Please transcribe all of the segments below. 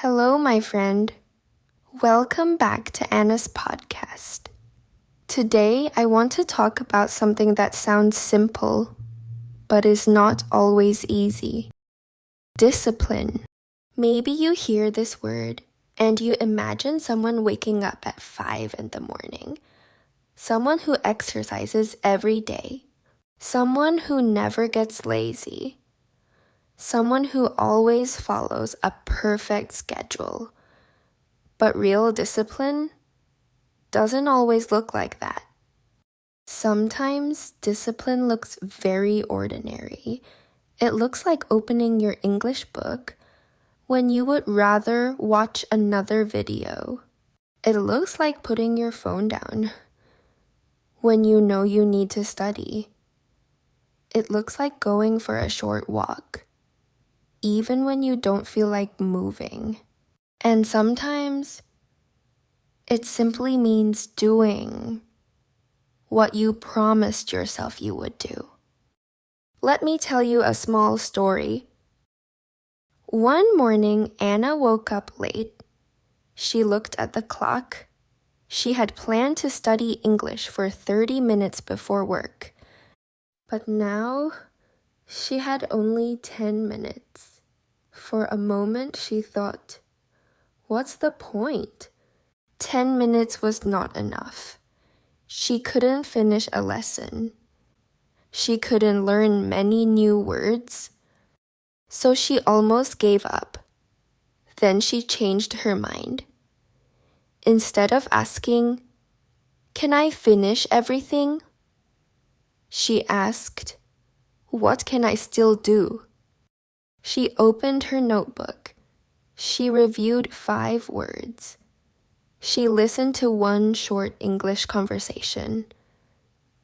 Hello, my friend. Welcome back to Anna's podcast. Today, I want to talk about something that sounds simple, but is not always easy. Discipline. Maybe you hear this word and you imagine someone waking up at 5 in the morning. Someone who exercises every day. Someone who never gets lazy. Someone who always follows a perfect schedule. But real discipline doesn't always look like that. Sometimes discipline looks very ordinary. It looks like opening your English book when you would rather watch another video. It looks like putting your phone down when you know you need to study. It looks like going for a short walk, even when you don't feel like moving. And sometimes it simply means doing what you promised yourself you would do. Let me tell you a small story. One morning, Anna woke up late. She looked at the clock. She had planned to study English for 30 minutes before work. But now, she had only 10 minutes. For a moment, she thought, what's the point? 10 minutes was not enough. She couldn't finish a lesson. She couldn't learn many new words. So she almost gave up. Then she changed her mind. Instead of asking, "Can I finish everything?" she asked, "What can I still do?" She opened her notebook. She reviewed 5 words. She listened to one short English conversation.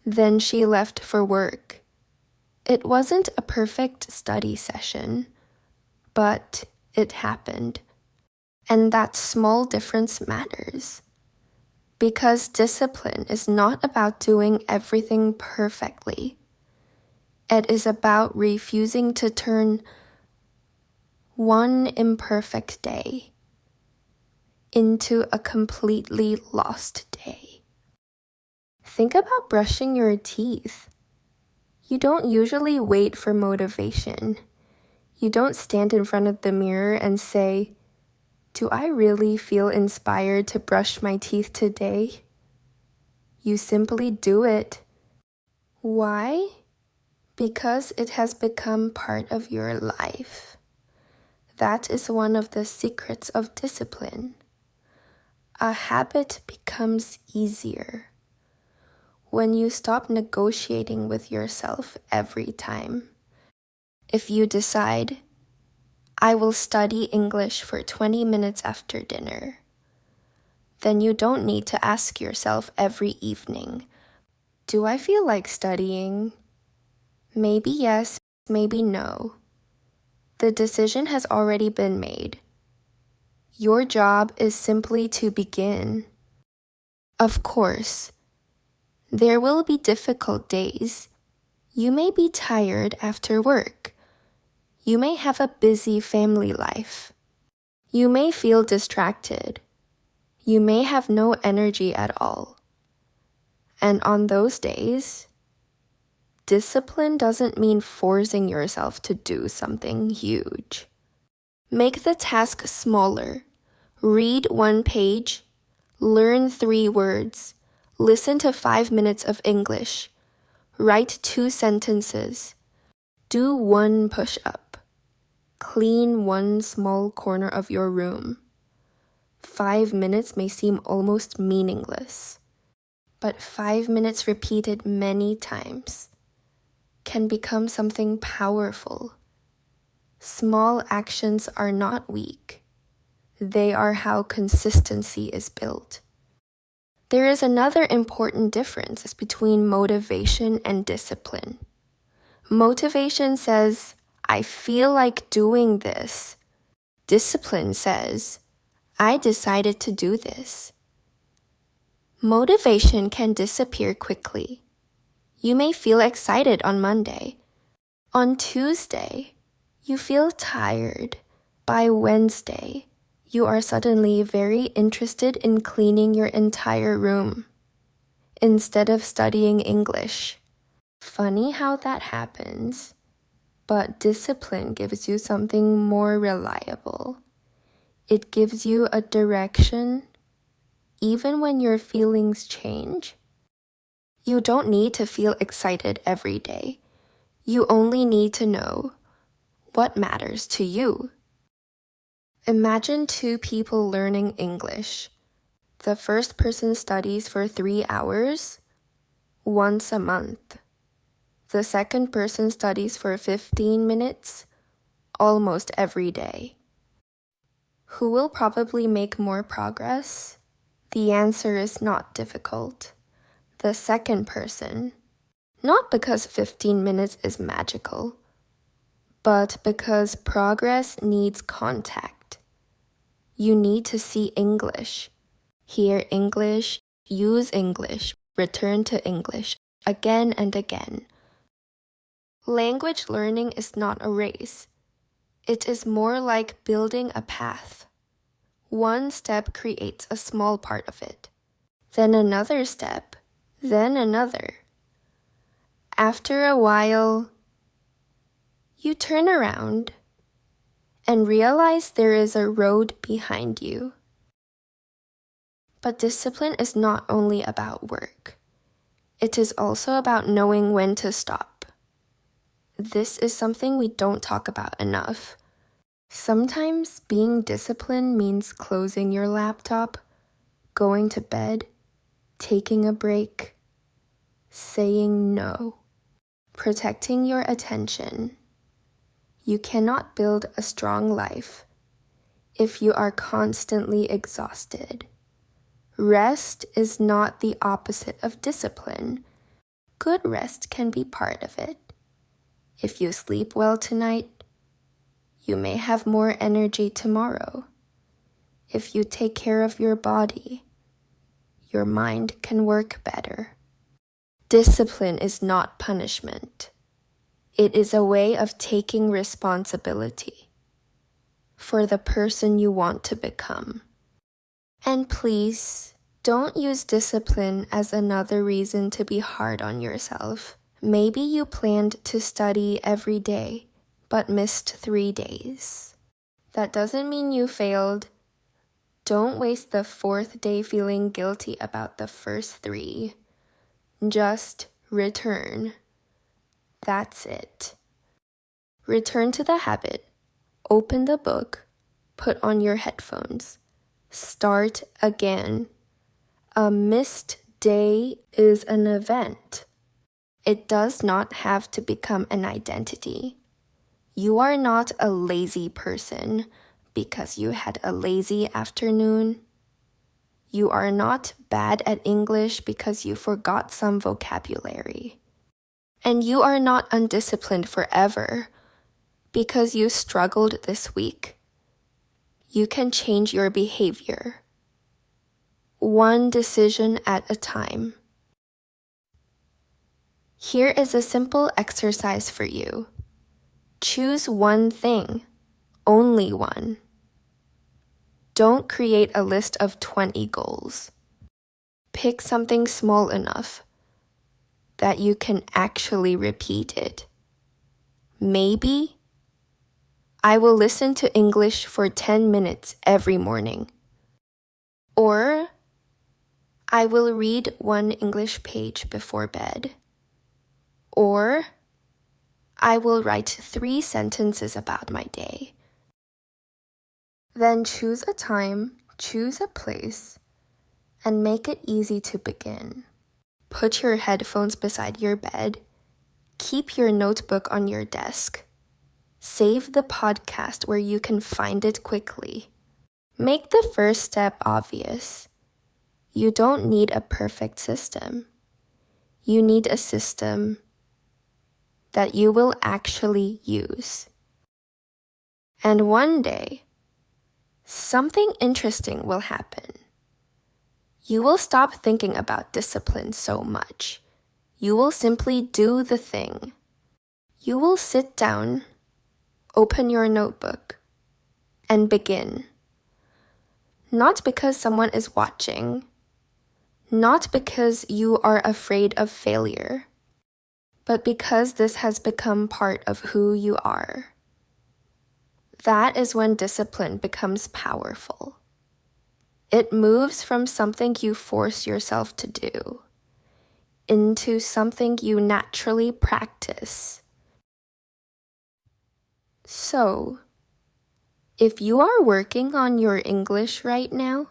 Then she left for work. It wasn't a perfect study session, but it happened. And that small difference matters. Because discipline is not about doing everything perfectly. It is about refusing to turn one imperfect day into a completely lost day. Think about brushing your teeth. You don't usually wait for motivation. You don't stand in front of the mirror and say, "Do I really feel inspired to brush my teeth today?" You simply do it. Why? Because it has become part of your life. That is one of the secrets of discipline. A habit becomes easier when you stop negotiating with yourself every time. If you decide, "I will study English for 20 minutes after dinner," then you don't need to ask yourself every evening, "Do I feel like studying?" Maybe yes, maybe no. The decision has already been made. Your job is simply to begin. Of course, there will be difficult days. You may be tired after work. You may have a busy family life. You may feel distracted. You may have no energy at all. And on those days, discipline doesn't mean forcing yourself to do something huge. Make the task smaller. Read 1 page. Learn 3 words. Listen to 5 minutes of English. Write 2 sentences. Do 1 push-up. Clean 1 small corner of your room. 5 minutes may seem almost meaningless, but 5 minutes repeated many times can become something powerful. Small actions are not weak. They are how consistency is built. There is another important difference between motivation and discipline. Motivation says, "I feel like doing this." Discipline says, "I decided to do this." Motivation can disappear quickly. You may feel excited on Monday. On Tuesday, you feel tired. By Wednesday, You are suddenly very interested in cleaning your entire room instead of studying English. Funny how that happens, but discipline gives you something more reliable. It gives you a direction, even when your feelings change. You don't need to feel excited every day. You only need to know what matters to you. Imagine two people learning English. The first person studies for 3 hours, once a month. The second person studies for 15 minutes, almost every day. Who will probably make more progress? The answer is not difficult. The second person. Not because 15 minutes is magical, but because progress needs contact. You need to see English, hear English, use English, return to English, again and again. Language learning is not a race. It is more like building a path. One step creates a small part of it, then another step, then another. After a while, you turn around and realize there is a road behind you. But discipline is not only about work. It is also about knowing when to stop. This is something we don't talk about enough. Sometimes being disciplined means closing your laptop, going to bed, taking a break, saying no, protecting your attention. You cannot build a strong life if you are constantly exhausted. Rest is not the opposite of discipline. Good rest can be part of it. If you sleep well tonight, you may have more energy tomorrow. If you take care of your body, your mind can work better. Discipline is not punishment. It is a way of taking responsibility for the person you want to become. And please, don't use discipline as another reason to be hard on yourself. Maybe you planned to study every day, but missed 3 days. That doesn't mean you failed. Don't waste the 4th day feeling guilty about the first 3. Just return. That's it. Return to the habit. Open the book. Put on your headphones. Start again. A missed day is an event. It does not have to become an identity. You are not a lazy person because you had a lazy afternoon. You are not bad at English because you forgot some vocabulary. And you are not undisciplined forever because you struggled this week. You can change your behavior, one decision at a time. Here is a simple exercise for you. Choose one thing, only one. Don't create a list of 20 goals. Pick something small enough that you can actually repeat it. Maybe I will listen to English for 10 minutes every morning. Or I will read one English page before bed. Or I will write 3 sentences about my day. Then choose a time, choose a place, and make it easy to begin. Put your headphones beside your bed. Keep your notebook on your desk. Save the podcast where you can find it quickly. Make the first step obvious. You don't need a perfect system. You need a system that you will actually use. And one day, something interesting will happen. You will stop thinking about discipline so much. You will simply do the thing. You will sit down, open your notebook, and begin. Not because someone is watching. Not because you are afraid of failure, but because this has become part of who you are. That is when discipline becomes powerful. It moves from something you force yourself to do into something you naturally practice. So, if you are working on your English right now,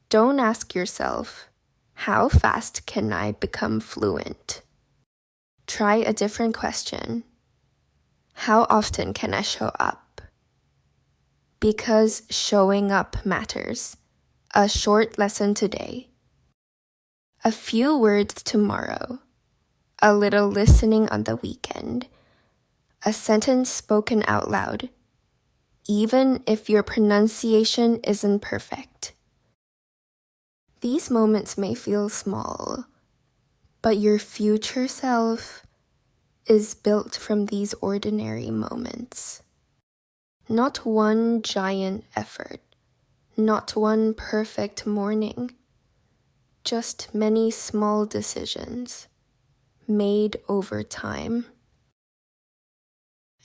don't ask yourself, how fast can I become fluent? Try a different question. How often can I show up? Because showing up matters. A short lesson today. A few words tomorrow. A little listening on the weekend. A sentence spoken out loud. Even if your pronunciation isn't perfect. These moments may feel small, but your future self is built from these ordinary moments. Not one giant effort, not one perfect morning, just many small decisions made over time.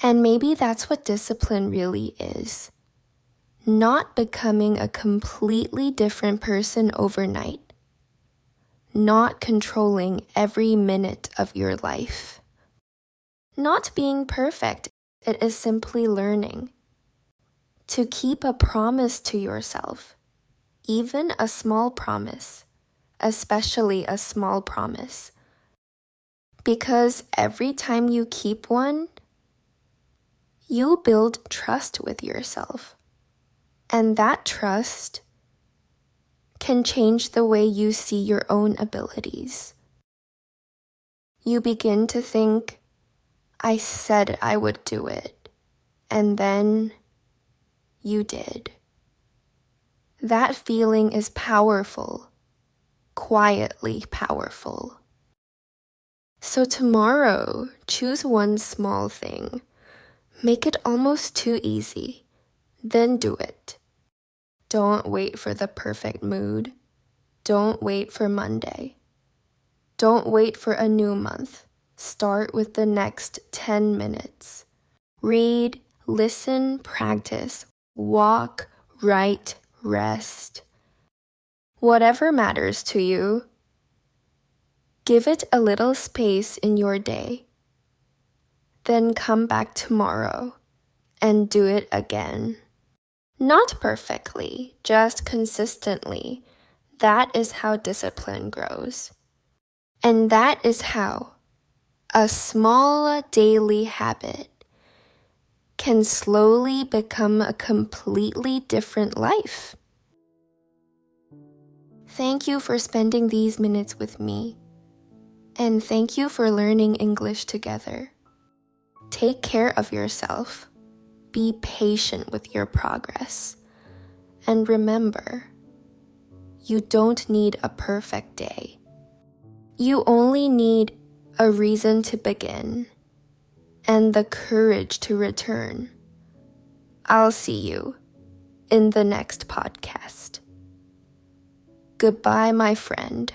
And maybe that's what discipline really is. Not becoming a completely different person overnight. Not controlling every minute of your life. Not being perfect, it is simply learning. To keep a promise to yourself, even a small promise, especially a small promise. Because every time you keep one, you build trust with yourself. And that trust can change the way you see your own abilities. You begin to think, I said I would do it, and then you did. That feeling is powerful, quietly powerful. So tomorrow, choose one small thing. Make it almost too easy. Then do it. Don't wait for the perfect mood. Don't wait for Monday. Don't wait for a new month. Start with the next 10 minutes. Read, listen, practice, walk, write, rest. Whatever matters to you, give it a little space in your day. Then come back tomorrow and do it again. Not perfectly, just consistently. That is how discipline grows. And that is how a small daily habit can slowly become a completely different life. Thank you for spending these minutes with me. And thank you for learning English together. Take care of yourself. Be patient with your progress. And remember, you don't need a perfect day. You only need a reason to begin and the courage to return. I'll see you in the next podcast. Goodbye, my friend.